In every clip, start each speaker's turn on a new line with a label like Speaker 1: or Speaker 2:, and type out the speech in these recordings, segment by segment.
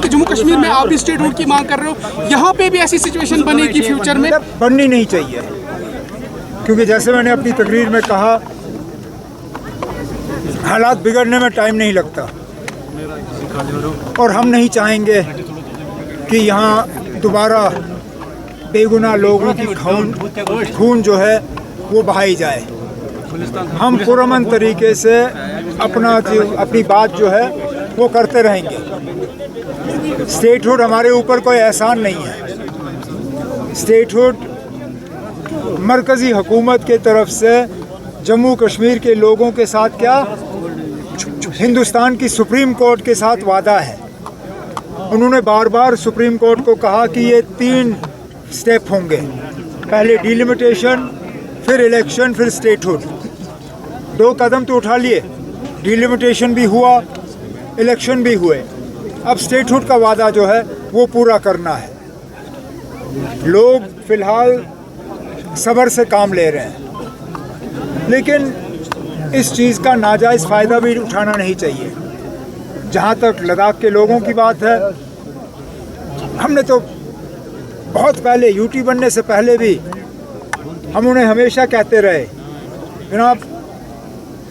Speaker 1: कि जम्मू कश्मीर में आप भी स्टेट हुड की मांग कर रहे हो, यहाँ पे भी ऐसी सिचुएशन बनेगी फ्यूचर में?
Speaker 2: बननी नहीं चाहिए, क्योंकि जैसे मैंने अपनी तकरीर में कहा, हालात बिगड़ने में टाइम नहीं लगता और हम नहीं चाहेंगे कि यहाँ दोबारा बेगुनाह लोगों की खून जो है वो बहाई जाए। हम पुरअमन तरीके से अपनी बात जो है वो करते रहेंगे। स्टेटहुड हमारे ऊपर कोई एहसान नहीं है। स्टेटहुड मरकज़ी हुकूमत के तरफ से जम्मू कश्मीर के लोगों के साथ क्या हिंदुस्तान की सुप्रीम कोर्ट के साथ वादा है। उन्होंने बार बार सुप्रीम कोर्ट को कहा कि ये 3 स्टेप होंगे, पहले डिलिमिटेशन, फिर इलेक्शन, फिर स्टेटहुड। 2 कदम तो उठा लिए, डिलिमिटेशन भी हुआ, इलेक्शन भी हुए। अब स्टेटहुड का वादा जो है वो पूरा करना है। लोग फिलहाल सब्र से काम ले रहे हैं, लेकिन इस चीज़ का नाजायज़ फ़ायदा भी उठाना नहीं चाहिए। जहाँ तक लद्दाख के लोगों की बात है, हमने तो बहुत पहले यूटी बनने से पहले भी हम उन्हें हमेशा कहते रहे, जनाब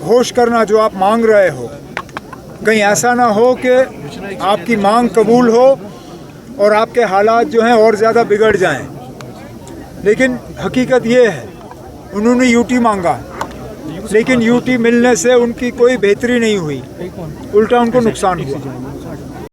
Speaker 2: होश करना जो आप मांग रहे हो, कहीं ऐसा ना हो कि आपकी मांग कबूल हो और आपके हालात जो हैं और ज़्यादा बिगड़ जाएं। लेकिन हकीकत ये है, उन्होंने यूटी मांगा, लेकिन यूटी मिलने से उनकी कोई बेहतरी नहीं हुई, उल्टा उनको नुकसान हुआ।